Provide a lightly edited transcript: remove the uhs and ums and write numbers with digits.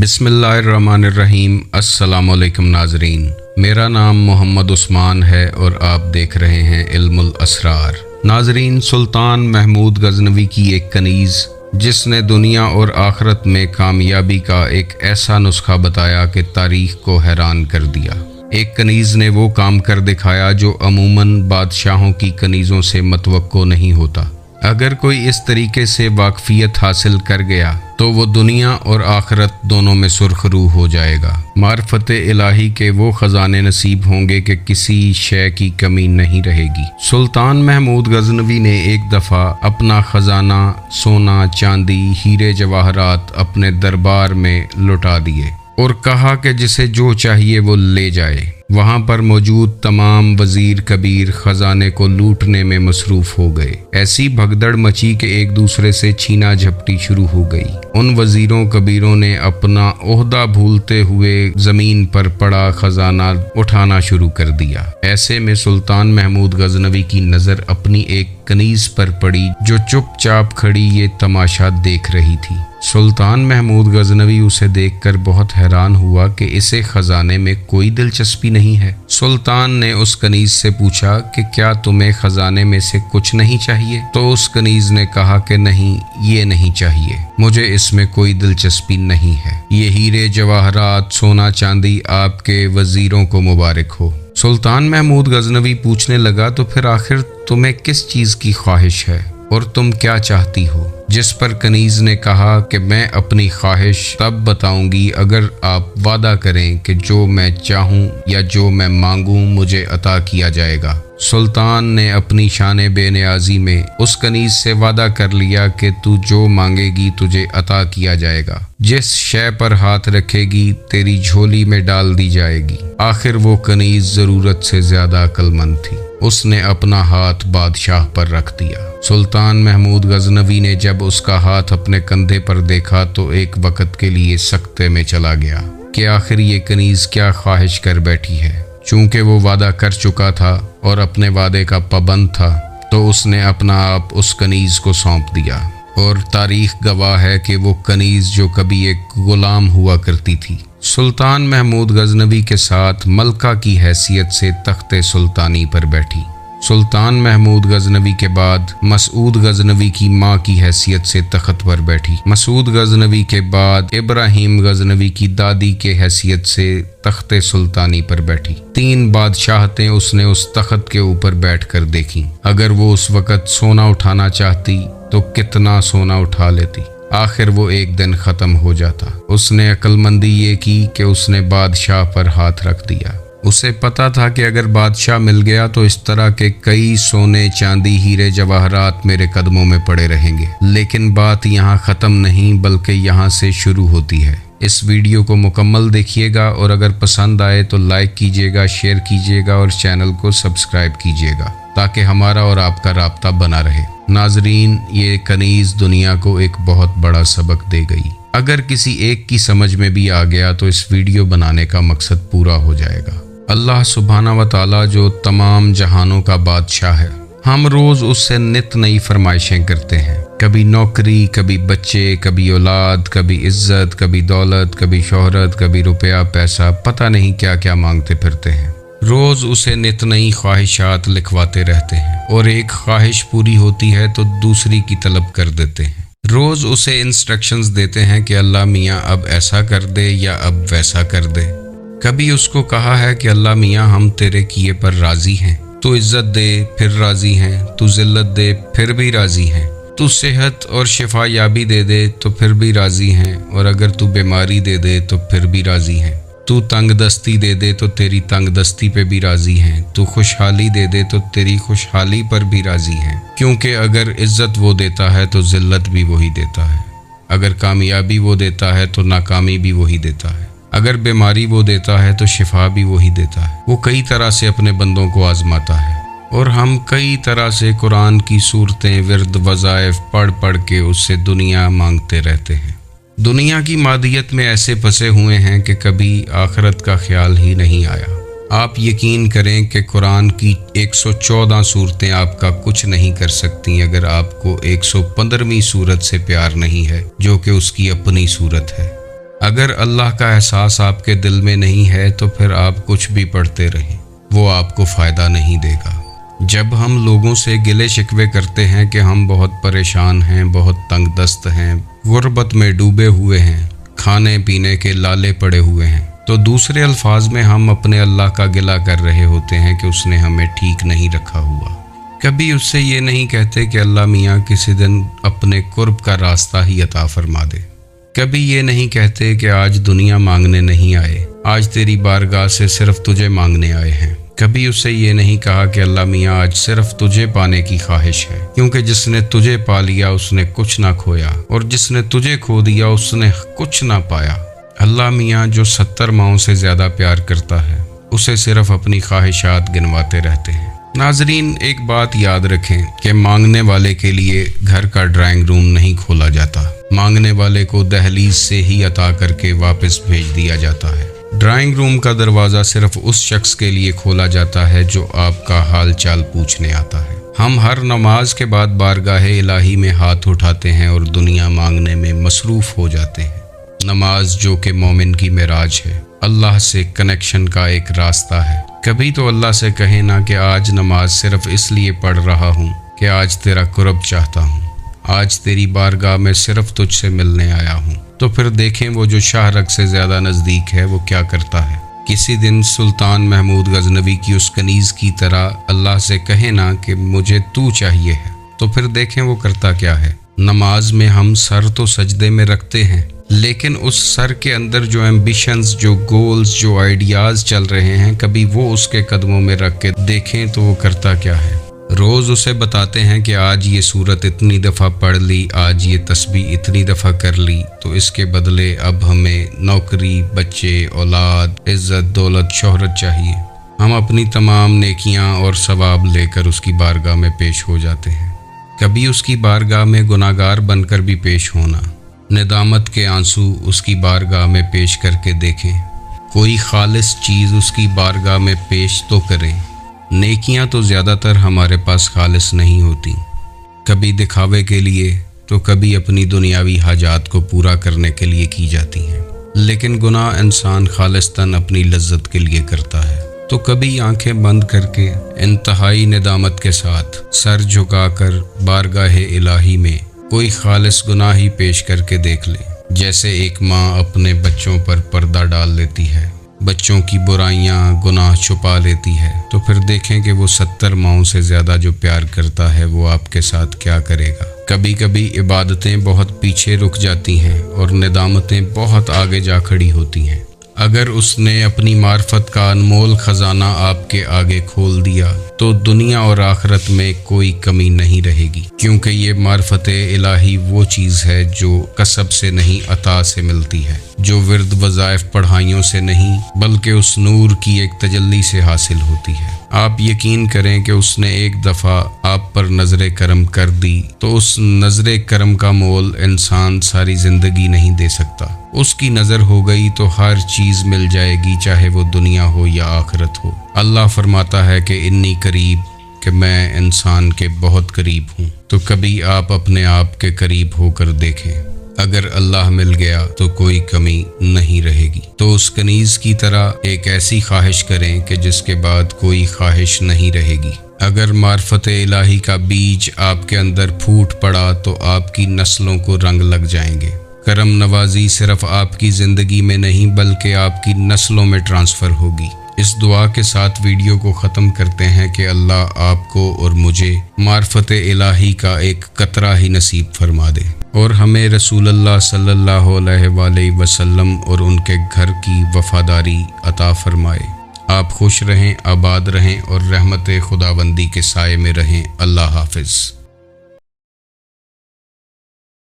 बिस्मिल्लाहिर्रहमानिर्रहीम। अस्सलामुअलैकुम नाजरीन, मेरा नाम मोहम्मद उस्मान है और आप देख रहे हैं इल्मुल असरार। नाजरीन, सुल्तान महमूद गजनवी की एक कनीज़ जिसने दुनिया और आखिरत में कामयाबी का एक ऐसा नुस्खा बताया कि तारीख को हैरान कर दिया। एक कनीज़ ने वो काम कर दिखाया जो अमूमन बादशाहों की कनीज़ों से मतवक्को नहीं होता। अगर कोई इस तरीके से वाकफियत हासिल कर गया तो वो दुनिया और आखिरत दोनों में सुर्खरू हो जाएगा। मार्फत इलाही के वो ख़जाने नसीब होंगे कि किसी शय की कमी नहीं रहेगी। सुल्तान महमूद गजनवी ने एक दफ़ा अपना ख़जाना सोना चांदी हीरे जवाहरात अपने दरबार में लुटा दिए और कहा कि जिसे जो चाहिए वो ले जाए। वहाँ पर मौजूद तमाम वज़ीर कबीर ख़जाने को लूटने में मसरूफ़ हो गए। ऐसी भगदड़ मची कि एक दूसरे से छीना झपटी शुरू हो गई। उन वज़ीरों कबीरों ने अपना ओहदा भूलते हुए ज़मीन पर पड़ा ख़जाना उठाना शुरू कर दिया। ऐसे में सुल्तान महमूद गजनवी की नज़र अपनी एक कनीज़ पर पड़ी जो चुपचाप खड़ी ये तमाशा देख रही थी। सुल्तान महमूद गजनवी उसे देखकर बहुत हैरान हुआ कि इसे ख़जाने में कोई दिलचस्पी नहीं है। सुल्तान ने उस कनीज़ से पूछा कि क्या तुम्हें ख़जाने में से कुछ नहीं चाहिए? तो उस कनीज़ ने कहा कि नहीं, ये नहीं चाहिए, मुझे इसमें कोई दिलचस्पी नहीं है। ये हीरे जवाहरात सोना चांदी आपके वज़ीरों को मुबारक हो। सुल्तान महमूद गजनवी पूछने लगा, तो फिर आखिर तुम्हें किस चीज़ की ख्वाहिश है और तुम क्या चाहती हो? जिस पर कनीज़ ने कहा कि मैं अपनी ख्वाहिश तब बताऊंगी अगर आप वादा करें कि जो मैं चाहूं या जो मैं मांगूं मुझे अता किया जाएगा। सुल्तान ने अपनी शान बेनियाजी में उस कनीज़ से वादा कर लिया कि तू जो मांगेगी तुझे अता किया जाएगा। जिस शय पर हाथ रखेगी तेरी झोली में डाल दी जाएगी। आखिर वो कनीज़ ज़रूरत से ज़्यादा अक्लमंद थी। उसने अपना हाथ बादशाह पर रख दिया। सुल्तान महमूद गजनवी ने जब उसका हाथ अपने कंधे पर देखा तो एक वक्त के लिए सकते में चला गया कि आखिर ये कनीज़ क्या ख्वाहिश कर बैठी है। चूँकि वो वादा कर चुका था और अपने वादे का पाबंद था तो उसने अपना आप उस कनीज़ को सौंप दिया। और तारीख गवाह है कि वो कनीज़ जो कभी एक गुलाम हुआ करती थी, सुल्तान महमूद गजनवी के साथ मलका की हैसियत से तख्ते सुल्तानी पर बैठी। सुल्तान महमूद गजनवी के बाद मसूद गजनवी की माँ की हैसियत से तख्त पर बैठी। मसूद गजनवी के बाद इब्राहिम गजनवी की दादी के हैसियत से तख्ते सुल्तानी पर बैठी। 3 बादशाहतें उसने उस तख्त के ऊपर बैठकर देखी। अगर वो उस वक़्त सोना उठाना चाहती तो कितना सोना उठा लेती। आखिर वो एक दिन ख़त्म हो जाता। उसने अक्लमंदी ये की कि उसने बादशाह पर हाथ रख दिया। उसे पता था कि अगर बादशाह मिल गया तो इस तरह के कई सोने चांदी हीरे जवाहरात मेरे कदमों में पड़े रहेंगे। लेकिन बात यहाँ ख़त्म नहीं बल्कि यहाँ से शुरू होती है। इस वीडियो को मुकम्मल देखिएगा और अगर पसंद आए तो लाइक कीजिएगा, शेयर कीजिएगा और चैनल को सब्सक्राइब कीजिएगा ताकि हमारा और आपका राब्ता बना रहे। नाजरीन, ये कनीज़ दुनिया को एक बहुत बड़ा सबक दे गई। अगर किसी एक की समझ में भी आ गया तो इस वीडियो बनाने का मकसद पूरा हो जाएगा। अल्लाह सुब्हाना व तआला जो तमाम जहानों का बादशाह है, हम रोज़ उससे नित नई फरमाइशें करते हैं। कभी नौकरी, कभी बच्चे, कभी औलाद, कभी इज्जत, कभी दौलत, कभी शोहरत, कभी रुपया पैसा, पता नहीं क्या क्या मांगते फिरते हैं। रोज़ उसे नित नई ख्वाहिशात लिखवाते रहते हैं और एक ख्वाहिश पूरी होती है तो दूसरी की तलब कर देते हैं। रोज़ उसे इंस्ट्रक्शंस देते हैं कि अल्लाह मियाँ अब ऐसा कर दे या अब वैसा कर दे। कभी उसको कहा है कि अल्लाह मियाँ हम तेरे किए पर राज़ी हैं, तू इज़्ज़त दे फिर राज़ी हैं, तू ज़िल्लत दे फिर भी राज़ी हैं, तू सेहत और शिफा याबी दे दे तो फिर भी राज़ी हैं, और अगर तू बीमारी दे दे तो फिर भी राज़ी हैं, तू तंग दस्ती दे दे तो तेरी तंग दस्ती पे भी राज़ी हैं, तू खुशहाली दे दे तो तेरी खुशहाली पर भी राज़ी हैं। क्योंकि अगर इज़्ज़त वो देता है तो ज़िल्लत भी वही देता है, अगर कामयाबी वो देता है तो नाकामी भी वही देता है, अगर बीमारी वो देता है तो शिफा भी वही देता है। वो कई तरह से अपने बंदों को आजमाता है और हम कई तरह से कुरान की सूरतें विर्द वज़ाइफ पढ़ पढ़ के उससे दुनिया मांगते रहते हैं। दुनिया की मादियत में ऐसे फंसे हुए हैं कि कभी आखिरत का ख्याल ही नहीं आया। आप यकीन करें कि कुरान की 114 सूरतें आपका कुछ नहीं कर सकती अगर आपको 115वीं सूरत से प्यार नहीं है जो कि उसकी अपनी सूरत है। اگر اللہ کا احساس آپ کے دل میں نہیں ہے تو پھر آپ کچھ بھی پڑھتے رہیں، وہ آپ کو فائدہ نہیں دے گا۔ جب ہم لوگوں سے گلے شکوے کرتے ہیں کہ ہم بہت پریشان ہیں، بہت تنگ دست ہیں، غربت میں ڈوبے ہوئے ہیں، کھانے پینے کے لالے پڑے ہوئے ہیں، تو دوسرے الفاظ میں ہم اپنے اللہ کا گلہ کر رہے ہوتے ہیں کہ اس نے ہمیں ٹھیک نہیں رکھا ہوا۔ کبھی اس سے یہ نہیں کہتے کہ اللہ میاں کسی دن اپنے قرب کا راستہ ہی عطا فرما دے۔ کبھی یہ نہیں کہتے کہ آج دنیا مانگنے نہیں آئے، آج تیری بارگاہ سے صرف تجھے مانگنے آئے ہیں۔ کبھی اس سے یہ نہیں کہا کہ اللہ میاں آج صرف تجھے پانے کی خواہش ہے، کیونکہ جس نے تجھے پا لیا اس نے کچھ نہ کھویا، اور جس نے تجھے کھو دیا اس نے کچھ نہ پایا۔ اللہ میاں جو 70 ماؤں سے زیادہ پیار کرتا ہے، اسے صرف اپنی خواہشات گنواتے رہتے ہیں۔ ناظرین، ایک بات یاد رکھیں کہ مانگنے والے کے لیے گھر کا ڈرائنگ روم نہیں کھولا جاتا، مانگنے والے کو دہلیز سے ہی عطا کر کے واپس بھیج دیا جاتا ہے۔ ڈرائنگ روم کا دروازہ صرف اس شخص کے لیے کھولا جاتا ہے جو آپ کا حال چال پوچھنے آتا ہے۔ ہم ہر نماز کے بعد بارگاہ الہی میں ہاتھ اٹھاتے ہیں اور دنیا مانگنے میں مصروف ہو جاتے ہیں۔ نماز جو کہ مومن کی معراج ہے، اللہ سے کنیکشن کا ایک راستہ ہے۔ کبھی تو اللہ سے کہیں نہ کہ آج نماز صرف اس لیے پڑھ رہا ہوں کہ آج تیرا قرب چاہتا ہوں، آج تیری بارگاہ میں صرف تجھ سے ملنے آیا ہوں۔ تو پھر دیکھیں وہ جو شاہ رگ سے زیادہ نزدیک ہے وہ کیا کرتا ہے۔ کسی دن سلطان محمود غزنوی کی اس کنیز کی طرح اللہ سے کہیں نہ کہ مجھے تو چاہیے ہے، تو پھر دیکھیں وہ کرتا کیا ہے۔ نماز میں ہم سر تو سجدے میں رکھتے ہیں، لیکن اس سر کے اندر جو ایمبیشنز، جو گولز، جو آئیڈیاز چل رہے ہیں، کبھی وہ اس کے قدموں میں رکھ کے دیکھیں تو وہ کرتا کیا ہے۔ روز اسے بتاتے ہیں کہ آج یہ سورت اتنی دفعہ پڑھ لی، آج یہ تسبیح اتنی دفعہ کر لی، تو اس کے بدلے اب ہمیں نوکری، بچے، اولاد، عزت، دولت، شہرت چاہیے۔ ہم اپنی تمام نیکیاں اور ثواب لے کر اس کی بارگاہ میں پیش ہو جاتے ہیں۔ کبھی اس کی بارگاہ میں گناہگار بن کر بھی پیش ہونا، ندامت کے آنسو اس کی بارگاہ میں پیش کر کے دیکھیں۔ کوئی خالص چیز اس کی بارگاہ میں پیش تو کریں۔ نیکیاں تو زیادہ تر ہمارے پاس خالص نہیں ہوتی، کبھی دکھاوے کے لیے تو کبھی اپنی دنیاوی حاجات کو پورا کرنے کے لیے کی جاتی ہیں، لیکن گناہ انسان خالصتاً اپنی لذت کے لیے کرتا ہے۔ تو کبھی آنکھیں بند کر کے انتہائی ندامت کے ساتھ سر جھکا کر بارگاہ الہی میں کوئی خالص گناہ ہی پیش کر کے دیکھ لیں۔ جیسے ایک ماں اپنے بچوں پر پردہ ڈال لیتی ہے، بچوں کی برائیاں، گناہ چھپا لیتی ہے، تو پھر دیکھیں کہ وہ 70 ماؤں سے زیادہ جو پیار کرتا ہے وہ آپ کے ساتھ کیا کرے گا۔ کبھی کبھی عبادتیں بہت پیچھے رک جاتی ہیں اور ندامتیں بہت آگے جا کھڑی ہوتی ہیں۔ اگر اس نے اپنی معرفت کا انمول خزانہ آپ کے آگے کھول دیا تو دنیا اور آخرت میں کوئی کمی نہیں رہے گی، کیونکہ یہ معرفت الہی وہ چیز ہے جو کسب سے نہیں عطا سے ملتی ہے، جو ورد وظائف پڑھائیوں سے نہیں بلکہ اس نور کی ایک تجلی سے حاصل ہوتی ہے۔ آپ یقین کریں کہ اس نے ایک دفعہ آپ پر نظر کرم کر دی تو اس نظر کرم کا مول انسان ساری زندگی نہیں دے سکتا۔ اس کی نظر ہو گئی تو ہر چیز مل جائے گی، چاہے وہ دنیا ہو یا آخرت ہو۔ اللہ فرماتا ہے کہ انی قریب، کہ میں انسان کے بہت قریب ہوں۔ تو کبھی آپ اپنے آپ کے قریب ہو کر دیکھیں، اگر اللہ مل گیا تو کوئی کمی نہیں رہے گی۔ تو اس کنیز کی طرح ایک ایسی خواہش کریں کہ جس کے بعد کوئی خواہش نہیں رہے گی۔ اگر معرفت الہی کا بیج آپ کے اندر پھوٹ پڑا تو آپ کی نسلوں کو رنگ لگ جائیں گے۔ کرم نوازی صرف آپ کی زندگی میں نہیں بلکہ آپ کی نسلوں میں ٹرانسفر ہوگی۔ اس دعا کے ساتھ ویڈیو کو ختم کرتے ہیں کہ اللہ آپ کو اور مجھے معرفت الہی کا ایک قطرہ ہی نصیب فرما دے، اور ہمیں رسول اللہ صلی اللہ علیہ وآلہ وسلم اور ان کے گھر کی وفاداری عطا فرمائے۔ آپ خوش رہیں، آباد رہیں اور رحمت خداوندی کے سائے میں رہیں۔ اللہ حافظ۔